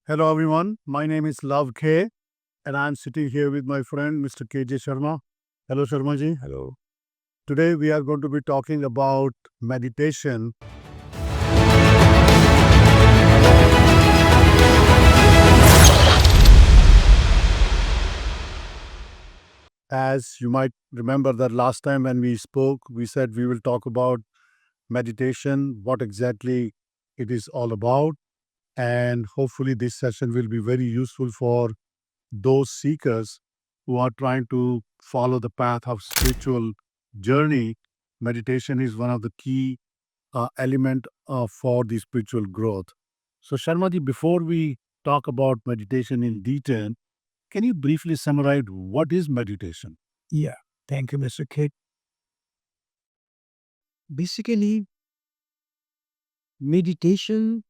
Hello, everyone. My name is Love K, and I'm sitting here with my friend Mr. KJ Sharma. Hello, Sharma ji. Hello. Today, we are going to be talking about meditation. As you might remember, that last time when we spoke, we said we will talk about meditation, what exactly it is all about. And hopefully, this session will be very useful for those seekers who are trying to follow the path of spiritual journey. Meditation is one of the key element for the spiritual growth. So, Sharmaji, before we talk about meditation in detail, can you briefly summarize what is meditation? Yeah, thank you, Mr. Kid. Basically, meditation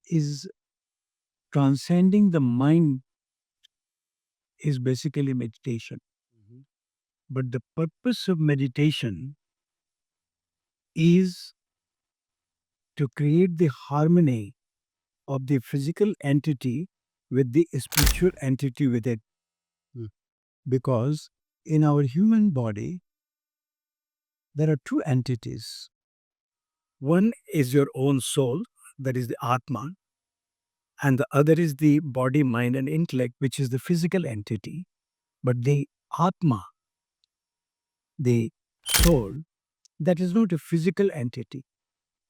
is transcending the mind, is basically meditation. Mhm. But the purpose of meditation is to create the harmony of the physical entity with the spiritual entity with it. Mm. Because in our human body, there are two entities. One is your own soul, that is the Atma, and the other is the body, mind, and intellect, which is the physical entity. But the Atma, the soul, that is not a physical entity.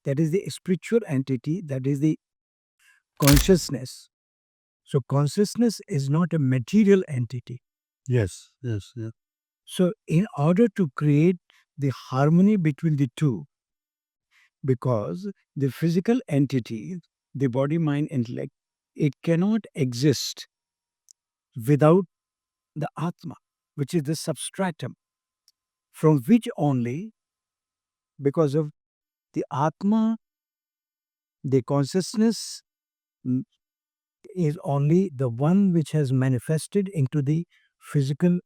That is the spiritual entity, that is the consciousness. So, consciousness is not a material entity. Yes, yes, yes. So, in order to create the harmony between the two, because the physical entity, the body, mind, intellect, it cannot exist without the Atma, which is the substratum, from which only, because of the Atma, the consciousness mm, is only the one which has manifested into the physical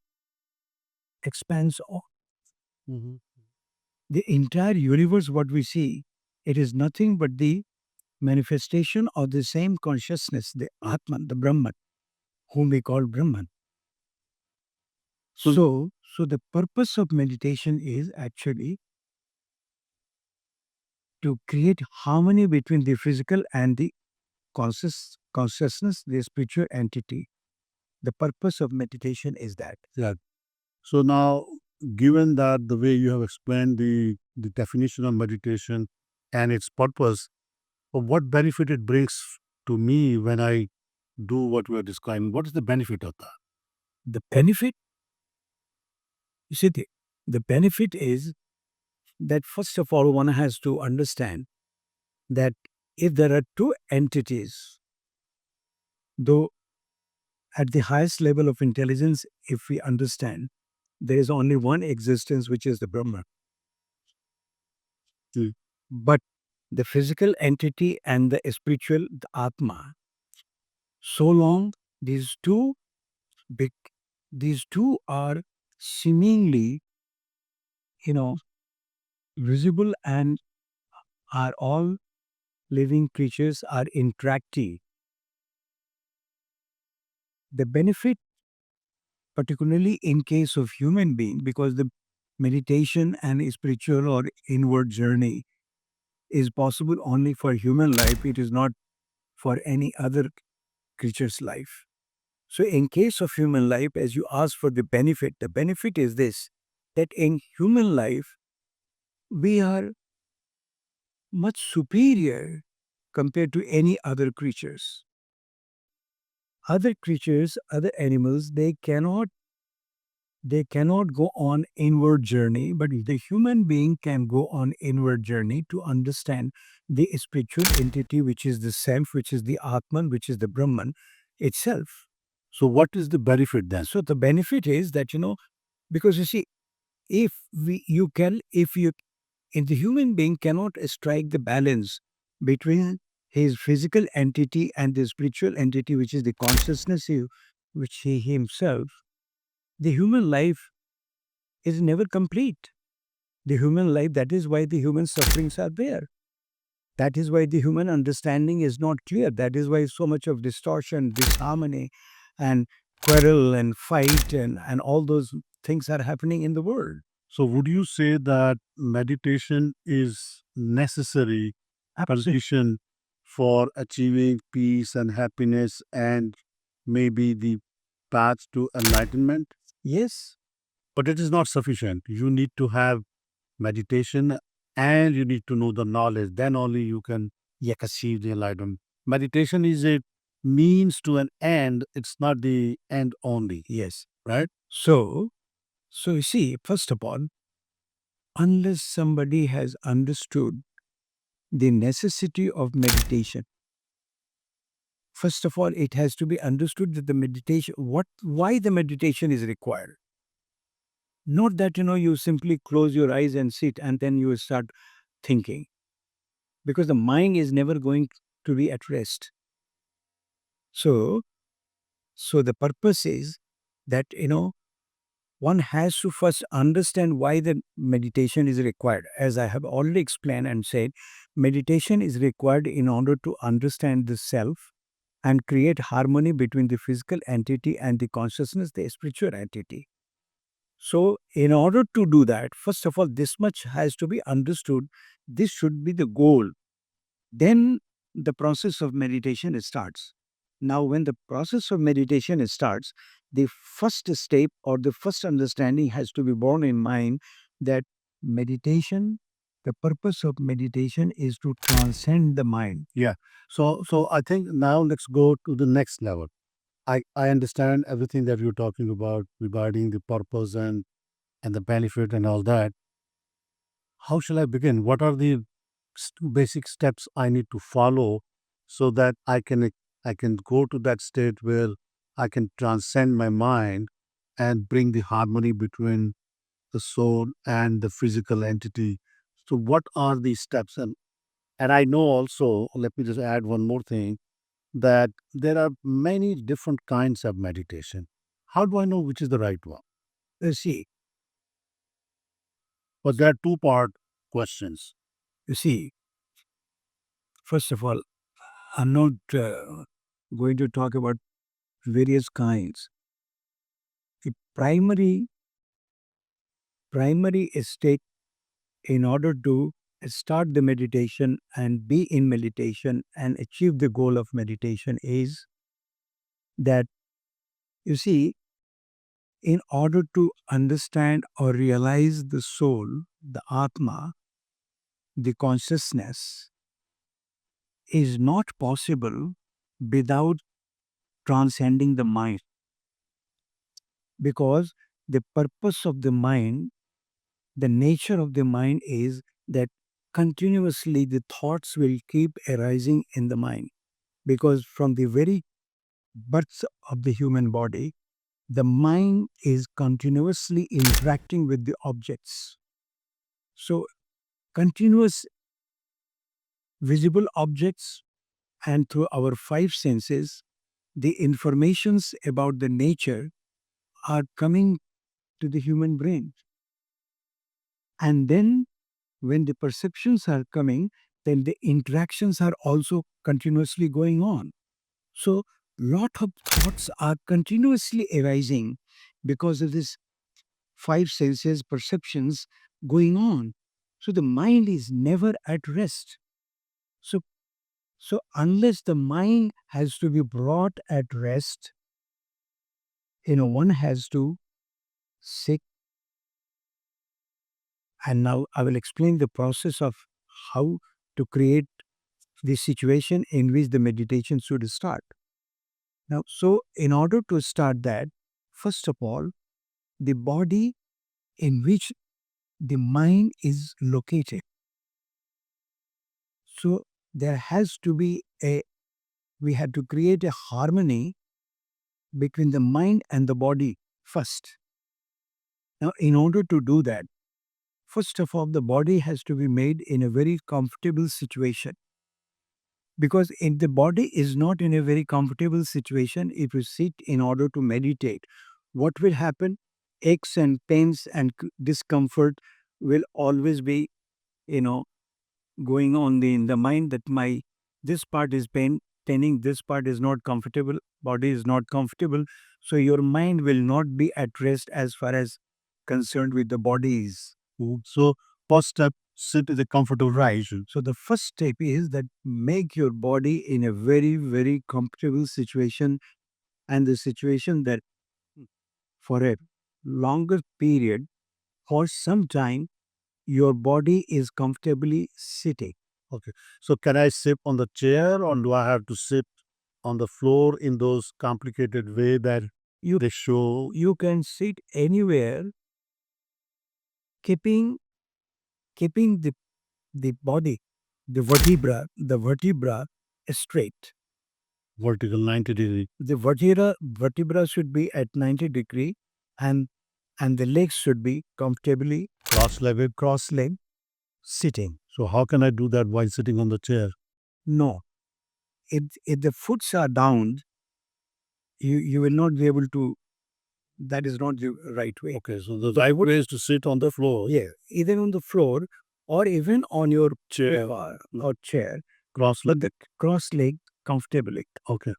expanse of Mhm. the entire universe. What we see, it is nothing but the manifestation of the same consciousness, the Atman, the Brahman, whom we call Brahman. So, So the purpose of meditation is actually to create harmony between the physical and the consciousness, the spiritual entity. The purpose of meditation is that. yeah. So now, given that the way you have explained the definition of meditation and its purpose, what benefit it brings to me when I do what we are describing? What is the benefit of that? The benefit, you see, the benefit is that first of all, one has to understand that if there are two entities, though at the highest level of intelligence, if we understand, there is only one existence, which is the Brahman. Mm. But the physical entity and the spiritual, the Atma, so long these two big, these two are seemingly, you know, visible and are all living creatures are interacting. The benefit, particularly in case of human being, because the meditation and spiritual or inward journey is possible only for human life, it is not for any other creature's life. So, in case of human life, as you ask for the benefit is this, that in human life, we are much superior compared to any other creatures. Other creatures, other animals, they cannot go on inward journey, but the human being can go on inward journey to understand the spiritual entity, which is the self, which is the Atman, which is the Brahman itself. So, what is the benefit then? So the benefit is that, because you see, if we you can if you in the human being cannot strike the balance between his physical entity and the spiritual entity, which is the consciousness which he himself, the human life is never complete. The human life, that is why the human sufferings are there. That is why the human understanding is not clear. That is why so much of distortion, disharmony, and quarrel and fight and all those things are happening in the world. So, would you say that meditation is necessary Absolutely. condition for achieving peace and happiness and maybe the path to enlightenment? Yes. But it is not sufficient. You need to have meditation and you need to know the knowledge. Then only you can achieve the enlightenment. Meditation is a means to an end. It's not the end only, Yes. right? So you see, first of all, unless somebody has understood the necessity of meditation, first of all, it has to be understood that the meditation, why the meditation is required. Not that, you simply close your eyes and sit and then you start thinking, because the mind is never going to be at rest. So, so the purpose is that, one has to first understand why the meditation is required. As I have already explained and said, meditation is required in order to understand the self and create harmony between the physical entity and the consciousness, the spiritual entity. So, in order to do that, first of all, this much has to be understood. This should be the goal. Then the process of meditation starts. Now, when the process of meditation starts, the first step or the first understanding has to be borne in mind that meditation, the purpose of meditation is to transcend the mind. Yeah. So I think now let's go to the next level. I understand everything that you're talking about regarding the purpose and the benefit and all that. How shall I begin? What are the basic steps I need to follow so that I can go to that state where I can transcend my mind and bring the harmony between the soul and the physical entity. So what are these steps? And I know also, let me just add one more thing, that there are many different kinds of meditation. How do I know which is the right one? See, But there are two-part questions. you see, first of all, I'm not going to talk about various kinds. The primary state in order to start the meditation and be in meditation and achieve the goal of meditation is that, you see, in order to understand or realize the soul, the Atma, the consciousness, is not possible without transcending the mind, because the purpose of the mind, the nature of the mind is that continuously the thoughts will keep arising in the mind, because from the very birth of the human body, the mind is continuously interacting with the objects. So, continuous visible objects and through our five senses, the informations about the nature are coming to the human brain. And then, when the perceptions are coming, then the interactions are also continuously going on. So, lot of thoughts are continuously arising because of this five senses perceptions going on. So the mind is never at rest. So unless the mind has to be brought at rest, one has to sit. And now I will explain the process of how to create the situation in which the meditation should start. Now, so in order to start that, first of all, the body in which the mind is located. So there has to be we had to create a harmony between the mind and the body first. Now, in order to do that, first of all, the body has to be made in a very comfortable situation. Because if the body is not in a very comfortable situation, if you sit in order to meditate, what will happen? Aches and pains and discomfort will always be, you know, going on in the mind that this part is paining, this part is not comfortable, body is not comfortable. So your mind will not be at rest as far as concerned with the body is. So first step, sit in a comfortable position. So the first step is that make your body in a very, very comfortable situation, and the situation that for a longer period, for some time, your body is comfortably sitting. Okay. So can I sit on the chair or do I have to sit on the floor in those complicated way that they show? You can sit anywhere, keeping the body, the vertebra straight. Vertical 90 degree. The vertebra should be at 90 degree, and the legs should be comfortably Cross-legged. cross-legged sitting. So how can I do that while sitting on the chair? No, if the foots are down, you will not be able to. That is not the right way. Okay, so the right way is to sit on the floor. Yeah, either on the floor or even on your chair or chair, Cross-legged. but the cross-leg comfortably. Okay.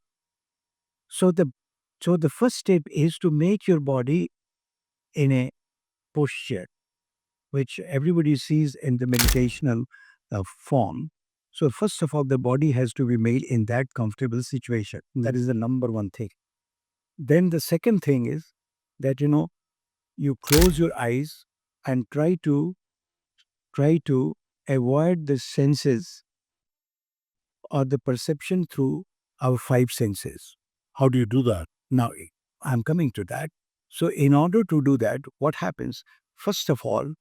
So the first step is to make your body in a posture which everybody sees in the meditational form. So first of all, the body has to be made in that comfortable situation. That is the number one thing. Then the second thing is that you close your eyes and try to avoid the senses or the perception through our five senses. How do you do that? Now, I'm coming to that. So, in order to do that, what happens? First of all,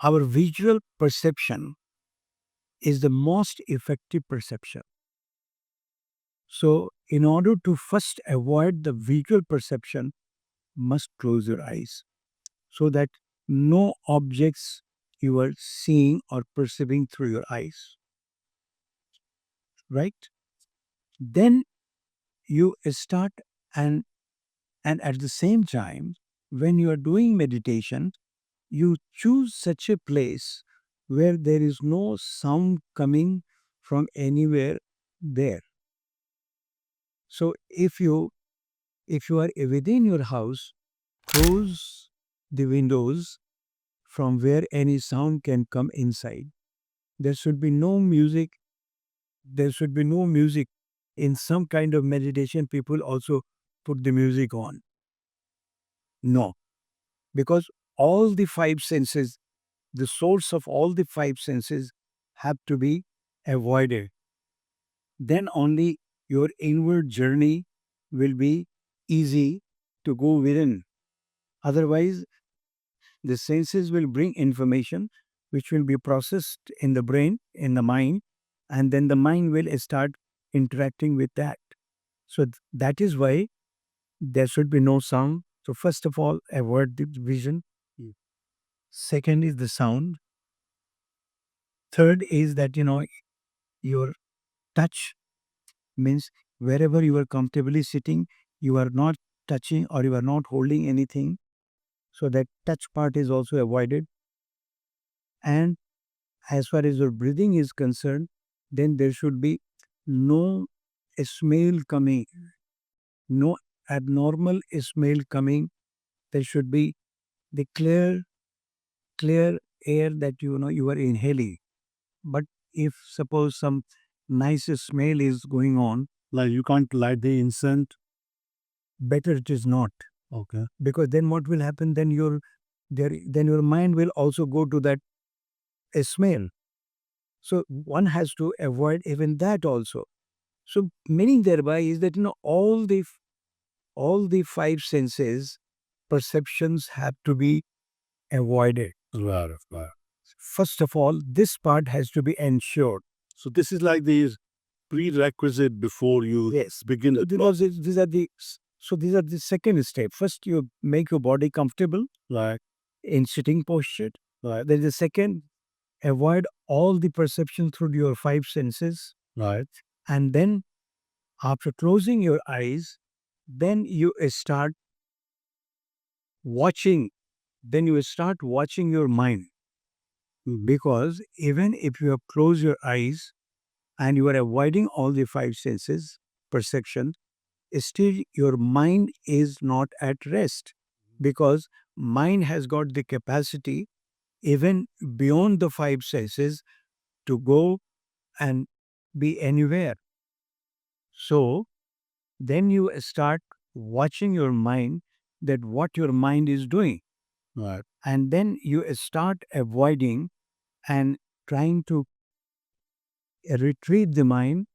our visual perception is the most effective perception. So, in order to first avoid the visual perception, must close your eyes so that no objects you are seeing or perceiving through your eyes. Right? Then you start, and at the same time, when you are doing meditation, you choose such a place where there is no sound coming from anywhere there. So if you are within your house, close the windows from where any sound can come inside. There should be no music. There should be no music. In some kind of meditation, people also put the music on. No, because all the five senses, the source of all the five senses, have to be avoided. Then only your inward journey will be easy to go within. Otherwise, the senses will bring information which will be processed in the brain, in the mind, and then the mind will start interacting with that. So that is why there should be no sound. So first of all, avoid the vision. Second is the sound. Third is that your touch, means wherever you are comfortably sitting, you are not touching or you are not holding anything. So that touch part is also avoided. And as far as your breathing is concerned, then there should be no smell coming, no abnormal smell coming. There should be the clear air that you are inhaling. But if suppose some nice smell is going on, Like you can't light the incense. better it is not. Okay. Because then what will happen? Then your mind will also go to that smell. So one has to avoid even that also. So meaning thereby is that all the five senses perceptions have to be avoided. Right, right. First of all, this part has to be ensured. So this is like the prerequisite before you begin. Because these are the second step. First, you make your body comfortable Right, in sitting posture. right, Then the second, avoid all the perception through your five senses. right. And then after closing your eyes, then you start watching. Then you start watching your mind. Because even if you have closed your eyes and you are avoiding all the five senses, perception, still your mind is not at rest, because mind has got the capacity even beyond the five senses to go and be anywhere. So then you start watching your mind, that what your mind is doing, Right. and then you start avoiding and trying to retrieve the mind,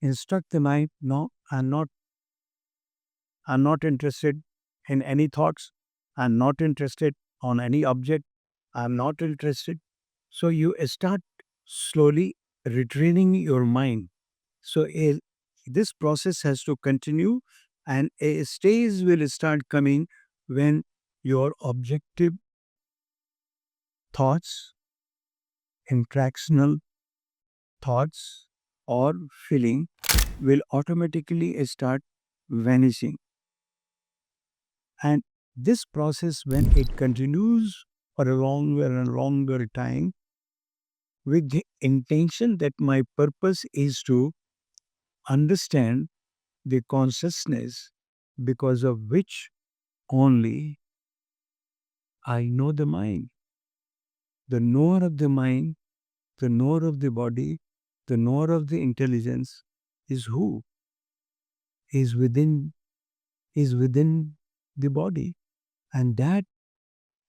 instruct the mind, no, I'm not interested in any thoughts, I'm not interested on any object, I'm not interested. So you start slowly retraining your mind. So this process has to continue, and a stage will start coming when your objective thoughts, interactional thoughts, or feeling will automatically start vanishing. And this process, when it continues for a longer and longer time, with the intention that my purpose is to understand the consciousness, because of which only I know the mind. The knower of the mind, the knower of the body, the knower of the intelligence is who? Is within, is within the body. And that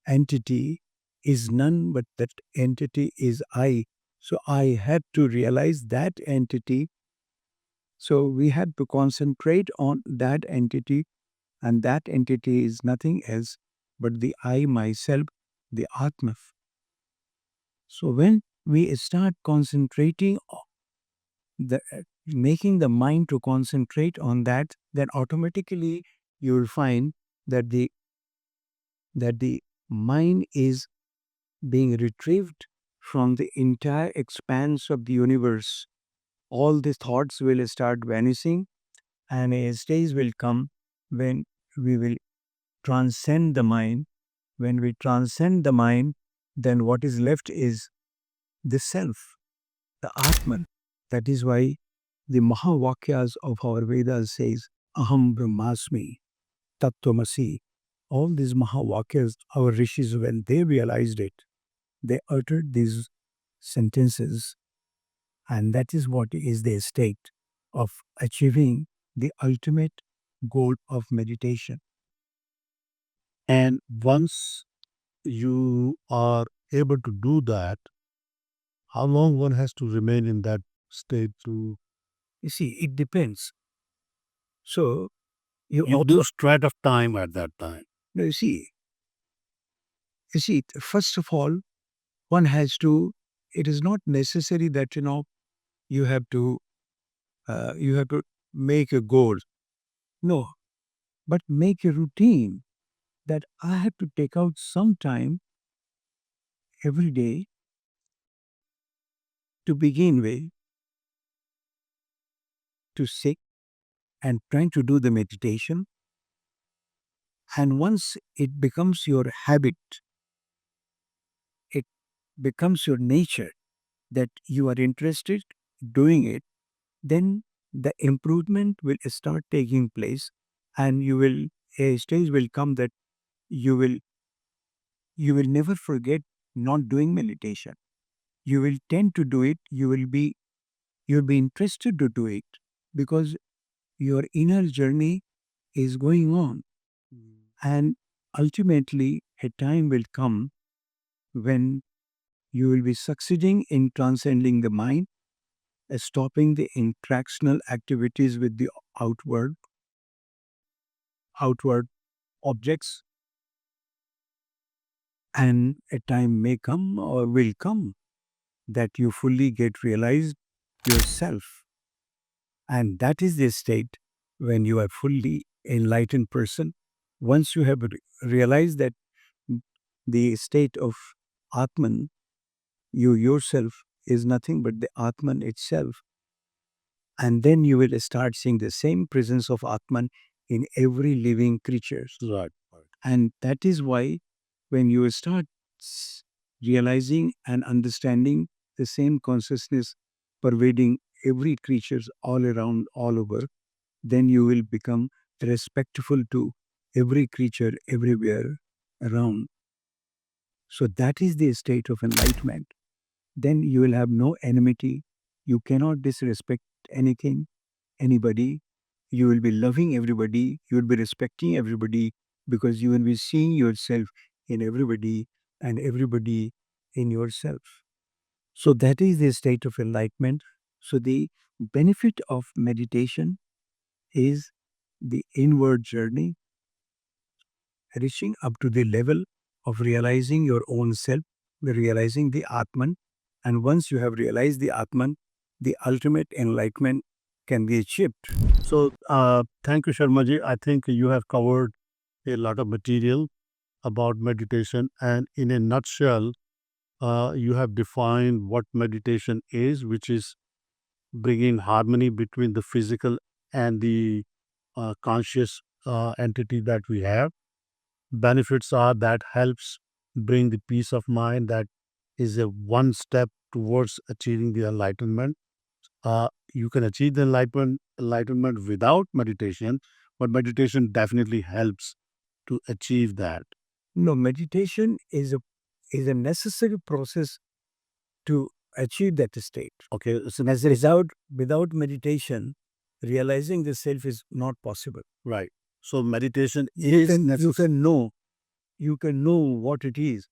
entity is none but that entity is I. So I had to realize that entity. So we had to concentrate on that entity, and that entity is nothing else but the I myself, the Atma. So when we start concentrating, making the mind to concentrate on that, then automatically you will find that the mind is being retrieved from the entire expanse of the universe. All the thoughts will start vanishing, and a stage will come when we will transcend the mind. When we transcend the mind, then what is left is the self, the Atman. That is why the Mahavakyas of our Vedas says, Aham Brahmasmi, Tattvamasi. All these Mahavakyas, our rishis, when they realized it, they uttered these sentences, and that is what is the state of achieving the ultimate goal of meditation. And once you are able to do that, how long one has to remain in that state to You see, it depends. So you you also, lose track of time at that time? no, first of all, one has to. It is not necessary that you have to you have to make a goal. No, but make a routine that I have to take out some time every day to begin with, to sit and trying to do the meditation. And once it becomes your habit, it becomes your nature that you are interested doing it, then the improvement will start taking place, and a stage will come that you will you will never forget not doing meditation. You will tend to do it. You'll be interested to do it, because your inner journey is going on. And ultimately, a time will come when you will be succeeding in transcending the mind, stopping the interactional activities with the outward outward objects, and a time may come or will come that you fully get realized yourself. And that is the state when you are fully enlightened person. Once you have realized that the state of Atman, you yourself, is nothing but the Atman itself, and then you will start seeing the same presence of Atman in every living creature. Right. And that is why when you start realizing and understanding the same consciousness pervading every creature all around, all over, then you will become respectful to every creature everywhere around. So that is the state of enlightenment. Then you will have no enmity. You cannot disrespect anything, anybody. You will be loving everybody. You will be respecting everybody because you will be seeing yourself in everybody and everybody in yourself. So that is the state of enlightenment. So the benefit of meditation is the inward journey, reaching up to the level of realizing your own self, realizing the Atman. And once you have realized the Atman, the ultimate enlightenment can be achieved. So, thank you, Sharmaji. I think you have covered a lot of material about meditation, and in a nutshell, you have defined what meditation is, which is bringing harmony between the physical and the conscious entity that we have. Benefits are that helps bring the peace of mind that is a one step towards achieving the enlightenment. You can achieve the enlightenment without meditation, but meditation definitely helps to achieve that. No, meditation is a necessary process to achieve that state. Okay, so As a result, without meditation, realizing the self is not possible. right. So meditation You is can necessary, you can know what it is.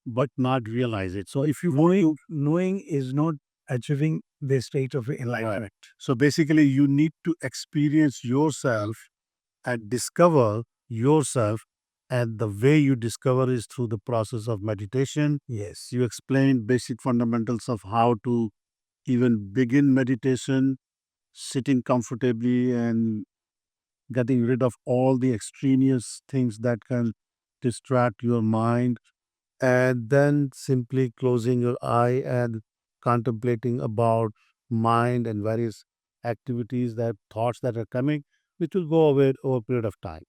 but not realize it. So if you want to, Knowing is not achieving the state of enlightenment. so basically, you need to experience yourself and discover yourself. And the way you discover is through the process of meditation. Yes. You explain basic fundamentals of how to even begin meditation, sitting comfortably and getting rid of all the extraneous things that can distract your mind, and then simply closing your eye and contemplating about mind and various activities, that thoughts that are coming, which will go away over a period of time.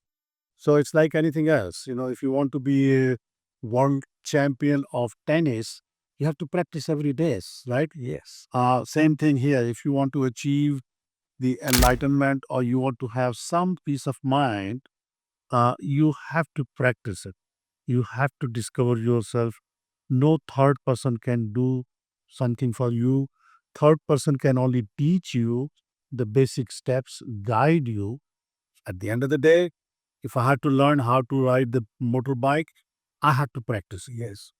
So it's like anything else. If you want to be a world champion of tennis, you have to practice every day, right? Yes. Same thing here. If you want to achieve the enlightenment or you want to have some peace of mind, you have to practice it. You have to discover yourself. No third person can do something for you. Third person can only teach you the basic steps, guide you. At the end of the day, if I had to learn how to ride the motorbike, I had to practice. Yes.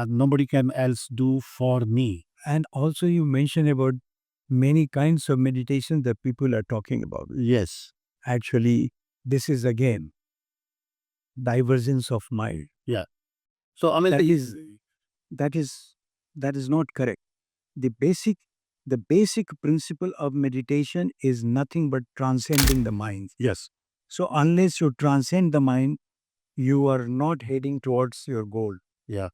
Nobody can else do for me. And also, you mentioned about many kinds of meditation that people are talking about. Yes. Actually, this is again divergence of mind. Yeah. So I mean, That is that is that is not correct. The basic principle of meditation is nothing but transcending the mind. yes. So unless you transcend the mind, you are not heading towards your goal. Yeah.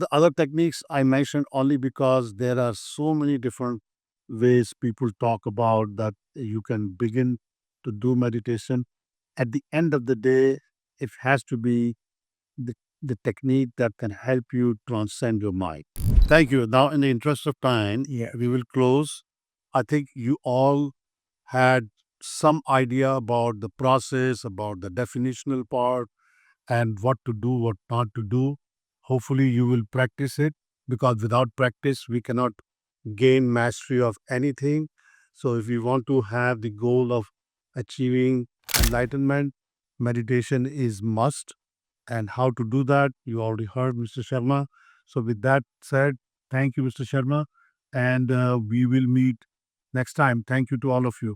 Other techniques I mentioned only because there are so many different ways people talk about that you can begin to do meditation. At the end of the day, it has to be the, the technique that can help you transcend your mind. Thank you. Now, in the interest of time, Yeah. we will close. I think you all had some idea about the process, about the definitional part, and what to do, what not to do. Hopefully, you will practice it, because without practice, we cannot gain mastery of anything. So, if you want to have the goal of achieving enlightenment, meditation is must. And how to do that, you already heard Mr. Sharma. So, with that said, thank you, Mr. Sharma, and we will meet next time. Thank you to all of you.